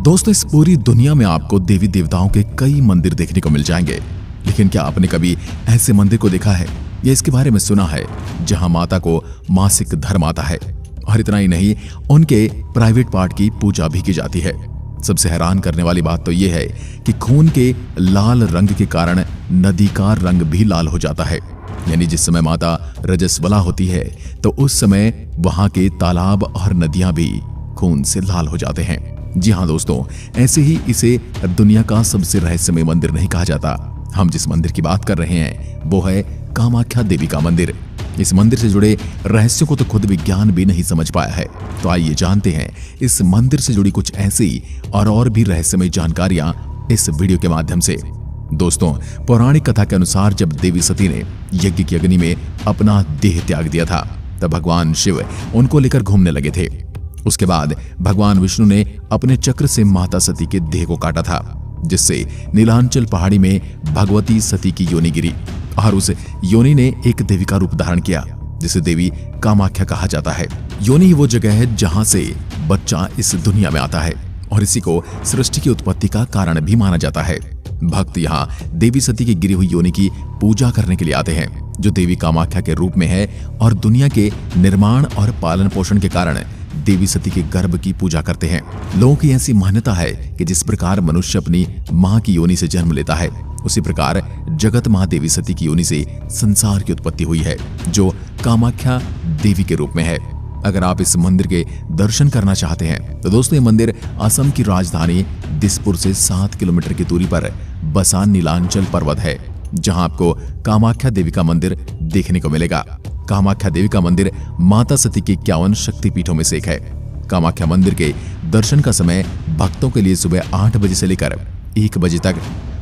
दोस्तों, इस पूरी दुनिया में आपको देवी देवताओं के कई मंदिर देखने को मिल जाएंगे, लेकिन क्या आपने कभी ऐसे मंदिर को देखा है या इसके बारे में सुना है जहां माता को मासिक धर्म आता है? और इतना ही नहीं, उनके प्राइवेट पार्ट की पूजा भी की जाती है। सबसे हैरान करने वाली बात तो यह है कि खून के लाल रंग के कारण नदी का रंग भी लाल हो जाता है। यानी जिस समय माता रजस्वला होती है तो उस समय वहां के तालाब और नदियां भी खून से लाल हो जाते हैं। जी हाँ दोस्तों, ऐसे ही इसे दुनिया का सबसे रहस्यमय मंदिर नहीं कहा जाता। हम जिस मंदिर की बात कर रहे हैं वो है कामाख्या देवी का मंदिर। इस मंदिर से जुड़े रहस्यों को तो खुद विज्ञान भी नहीं समझ पाया है। तो आइए जानते हैं इस मंदिर से जुड़ी कुछ ऐसी और भी रहस्यमय जानकारियां इस वीडियो के माध्यम से। दोस्तों, पौराणिक कथा के अनुसार जब देवी सती ने यज्ञ की अग्नि में अपना देह त्याग दिया था, तब भगवान शिव उनको लेकर घूमने लगे थे। उसके बाद भगवान विष्णु ने अपने चक्र से माता सती के देह को काटा था, जिससे नीलांचल पहाड़ी में भगवती सती की योनि गिरी और उस योनि ने एक देवी का रूप धारण किया, जिसे देवी कामाख्या कहा जाता है। योनि ही वो जगह है जहां से बच्चा इस दुनिया में आता है और इसी को सृष्टि की उत्पत्ति का कारण भी माना जाता है। भक्त यहाँ देवी सती की गिरी हुई योनि की पूजा करने के लिए आते हैं, जो देवी कामाख्या के रूप में है और दुनिया के निर्माण और पालन पोषण के कारण देवी सती के गर्भ की पूजा करते हैं। लोगों की ऐसी मान्यता है कि जिस प्रकार मनुष्य अपनी मां की योनि से जन्म लेता है, उसी प्रकार जगत मां देवी सती की योनि से संसार की उत्पत्ति हुई है, जो कामाख्या देवी के रूप में है। अगर आप इस मंदिर के दर्शन करना चाहते हैं तो दोस्तों, ये मंदिर असम की राजधानी दिसपुर से 7 किलोमीटर की दूरी पर बसा नीलांचल पर्वत है, जहां आपको कामाख्या देवी का मंदिर देखने को मिलेगा। कामाख्या देवी का मंदिर माता सती के 51 शक्तिपीठों में से एक है। कामाख्या मंदिर के दर्शन का समय भक्तों के लिए सुबह 8 बजे से लेकर 1 बजे तक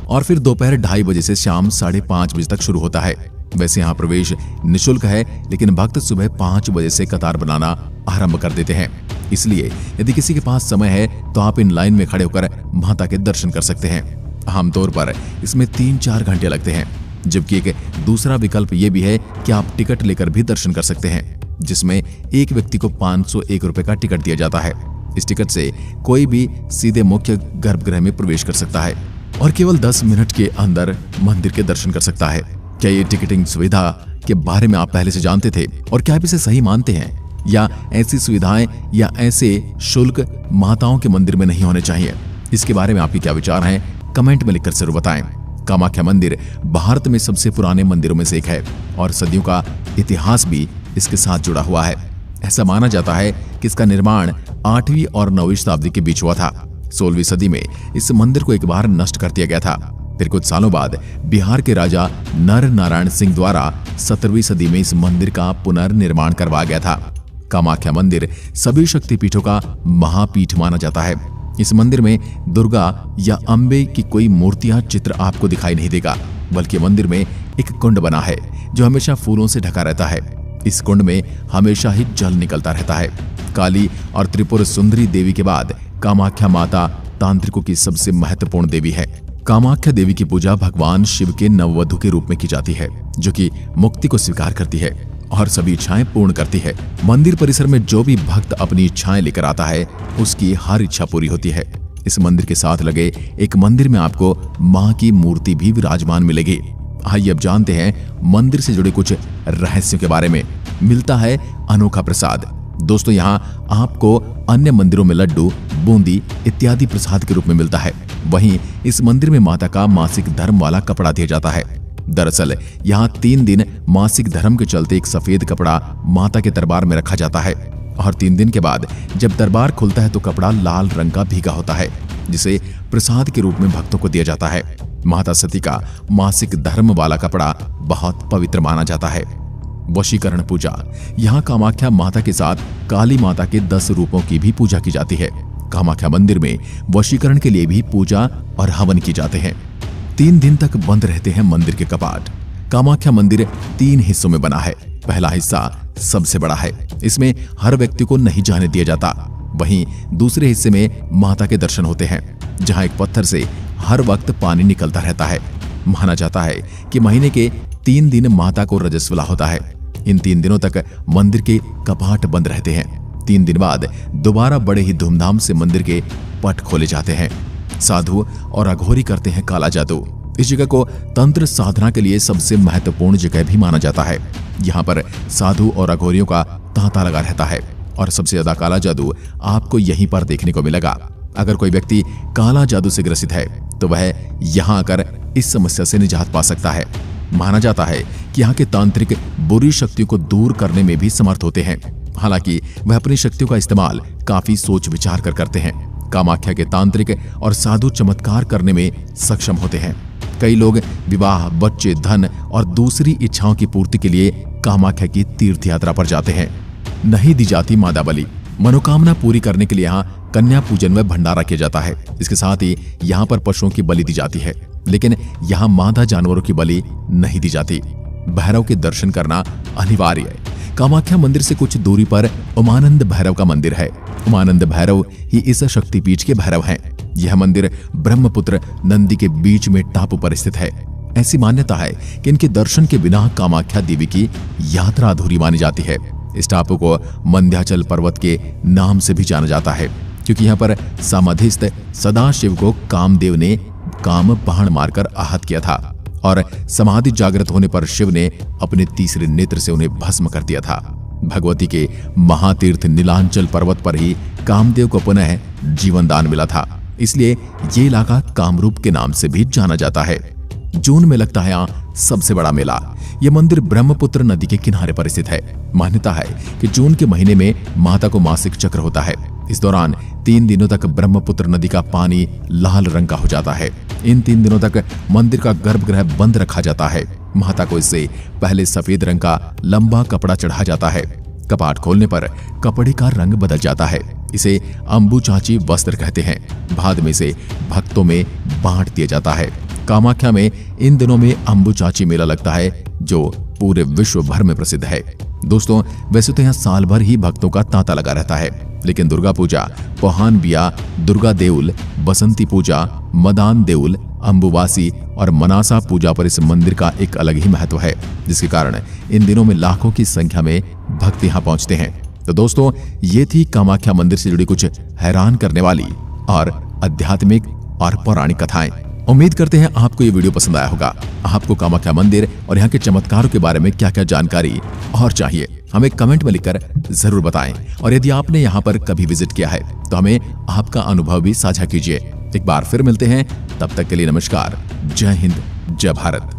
और फिर दोपहर 2:30 बजे से शाम 5:30 बजे तक शुरू होता है। वैसे यहाँ प्रवेश निःशुल्क है, लेकिन भक्त सुबह 5 बजे से कतार बनाना आरंभ कर देते हैं। इसलिए यदि किसी के पास समय है तो आप इन लाइन में खड़े होकर माता के दर्शन कर सकते हैं। आमतौर पर इसमें 3-4 घंटे लगते हैं, जबकि एक दूसरा विकल्प ये भी है कि आप टिकट लेकर भी दर्शन कर सकते हैं, जिसमें एक व्यक्ति को 501 रुपए का टिकट दिया जाता है। इस टिकट से कोई भी सीधे मुख्य गर्भगृह में प्रवेश कर सकता है और केवल 10 मिनट के अंदर मंदिर के दर्शन कर सकता है। क्या ये टिकटिंग सुविधा के बारे में आप पहले से जानते थे और क्या आप इसे सही मानते हैं, या ऐसी सुविधाएं या ऐसे शुल्क माताओं के मंदिर में नहीं होने चाहिए? इसके बारे में आपके क्या विचार हैं, कमेंट में लिखकर जरूर बताएं। कामाख्या मंदिर भारत में सबसे पुराने मंदिरों में से एक है और सदियों का इतिहास भी इसके साथ जुड़ा हुआ है। ऐसा माना जाता है कि इसका निर्माण 8वीं और 9वीं शताब्दी के बीच हुआ था। 16वीं सदी में इस मंदिर को एक बार नष्ट कर दिया गया था। फिर कुछ सालों बाद बिहार के राजा नर नारायण सिंह द्वारा 17वीं सदी में इस मंदिर का पुनर्निर्माण करवाया गया था। कामाख्या मंदिर सभी शक्तिपीठों का महापीठ माना जाता है। इस मंदिर में दुर्गा या अंबे की कोई मूर्तियां चित्र आपको दिखाई नहीं देगा, बल्कि मंदिर में एक कुंड बना है जो हमेशा फूलों से ढका रहता है। इस कुंड में हमेशा ही जल निकलता रहता है। काली और त्रिपुर सुंदरी देवी के बाद कामाख्या माता तांत्रिकों की सबसे महत्वपूर्ण देवी है। कामाख्या देवी की पूजा भगवान शिव के नववधु के रूप में की जाती है, जो कि मुक्ति को स्वीकार करती है और सभी इच्छाएं पूर्ण करती है। मंदिर परिसर में जो भी भक्त अपनी इच्छाएं लेकर आता है, उसकी हर इच्छा पूरी होती है। इस मंदिर के साथ लगे एक मंदिर में आपको मां की मूर्ति भी विराजमान मिलेगी। आइए अब जानते हैं मंदिर से जुड़े कुछ रहस्यों के बारे में। मिलता है अनोखा प्रसाद। दोस्तों, यहाँ आपको अन्य मंदिरों में लड्डू, बूंदी इत्यादि प्रसाद के रूप में मिलता है, वहीं इस मंदिर में माता का मासिक धर्म वाला कपड़ा दिया जाता है। दरअसल यहाँ 3 दिन मासिक धर्म के चलते एक सफेद कपड़ा माता के दरबार में रखा जाता है और 3 दिन के बाद जब दरबार खुलता है तो कपड़ा लाल रंग का भीगा होता है, जिसे प्रसाद के रूप में भक्तों को दिया जाता है। माता सती का मासिक धर्म वाला कपड़ा बहुत पवित्र माना जाता है। वशीकरण पूजा। यहाँ कामाख्या माता के साथ काली माता के 10 रूपों की भी पूजा की जाती है। कामाख्या मंदिर में वशीकरण के लिए भी पूजा और हवन की जाते हैं। 3 दिन तक बंद रहते हैं मंदिर के कपाट। कामाख्या मंदिर 3 हिस्सों में बना है। पहला हिस्सा सबसे बड़ा है, इसमें हर व्यक्ति को नहीं जाने दिया जाता। वहीं दूसरे हिस्से में माता के दर्शन होते हैं, जहां एक पत्थर से हर वक्त पानी निकलता रहता है। माना जाता है कि महीने के 3 दिन माता को रजस्वला होता है। इन 3 दिनों तक मंदिर के कपाट बंद रहते हैं। 3 दिन बाद दोबारा बड़े ही धूमधाम से मंदिर के पट खोले जाते हैं। साधु और अघोरी करते हैं काला जादू। इस जगह को तंत्र साधना के लिए सबसे महत्वपूर्ण जगह भी माना जाता है। यहाँ पर साधु और अघोरियों का तांता लगा रहता है और सबसे ज्यादा काला जादू आपको यहीं पर देखने को मिलेगा। अगर कोई व्यक्ति काला जादू से ग्रसित है तो वह यहाँ आकर इस समस्या से निजात पा सकता है। माना जाता है कि यहाँ के तांत्रिक बुरी शक्तियों को दूर करने में भी समर्थ होते हैं। हालांकि वह अपनी शक्तियों का इस्तेमाल काफी सोच विचार कर करते हैं। कामाख्या के तांत्रिक और साधु चमत्कार करने में सक्षम होते हैं। कई लोग विवाह, बच्चे, धन और दूसरी इच्छाओं की पूर्ति के लिए कामाख्या की तीर्थ यात्रा पर जाते हैं। नहीं दी जाती मादा बलि। मनोकामना पूरी करने के लिए यहाँ कन्या पूजन व भंडारा किया जाता है। इसके साथ ही यहाँ पर पशुओं की बलि दी जाती है, लेकिन यहाँ मादा जानवरों की बलि नहीं दी जाती। भैरव के दर्शन करना अनिवार्य है। कामाख्या मंदिर से कुछ दूरी पर उमानंद भैरव का मंदिर है। उमानंद भैरव ही इस शक्तिपीठ के भैरव हैं। यह मंदिर ब्रह्मपुत्र नंदी के बीच में टापू पर स्थित है। ऐसी मान्यता है कि इनके दर्शन के बिना कामाख्या देवी की यात्रा अधूरी मानी जाती है। इस टापू को मंध्याचल पर्वत के नाम से भी जाना जाता है, क्योंकि यहाँ पर समाधिस्थ सदाशिव को कामदेव ने काम बाण मारकर आहत किया था और समाधि जागृत होने पर शिव ने अपने तीसरे नेत्र से उन्हें भस्म कर दिया था। भगवती के महातीर्थ नीलांचल पर्वत पर ही कामदेव को पुनः जीवन दान मिला था, इसलिए ये इलाका कामरूप के नाम से भी जाना जाता है। जून में लगता है यहाँ सबसे बड़ा मेला। यह मंदिर ब्रह्मपुत्र नदी के किनारे पर स्थित है। मान्यता है कि जून के महीने में माता को मासिक चक्र होता है। इस दौरान 3 दिनों तक ब्रह्मपुत्र नदी का पानी लाल रंग का हो जाता है। इन 3 दिनों तक मंदिर का गर्भगृह बंद रखा जाता है। माता को इससे पहले सफेद रंग का लंबा कपड़ा चढ़ा जाता है। कपाट खोलने पर कपड़े का रंग बदल जाता है। इसे अंबुचाची वस्त्र कहते हैं। बाद में इसे भक्तों में बांट दिया जाता है। कामाख्या में इन दिनों में अंबुचाची मेला लगता है, जो पूरे विश्व भर में प्रसिद्ध है। दोस्तों, वैसे तो यहाँ साल भर ही भक्तों का तांता लगा रहता है, लेकिन दुर्गा पूजा, पोहान बिया, दुर्गा देउल, बसंती पूजा, मदान देउल, अंबुवासी और मनासा पूजा पर इस मंदिर का एक अलग ही महत्व है, जिसके कारण इन दिनों में लाखों की संख्या में भक्त यहाँ पहुंचते हैं। तो दोस्तों, ये थी कामाख्या मंदिर से जुड़ी कुछ हैरान करने वाली और आध्यात्मिक और पौराणिक कथाएं। उम्मीद करते हैं आपको ये वीडियो पसंद आया होगा। आपको कामाख्या मंदिर और यहाँ के चमत्कारों के बारे में क्या क्या जानकारी और चाहिए, हमें कमेंट में लिखकर जरूर बताएं। और यदि आपने यहाँ पर कभी विजिट किया है तो हमें आपका अनुभव भी साझा कीजिए। एक बार फिर मिलते हैं, तब तक के लिए नमस्कार। जय हिंद, जय भारत।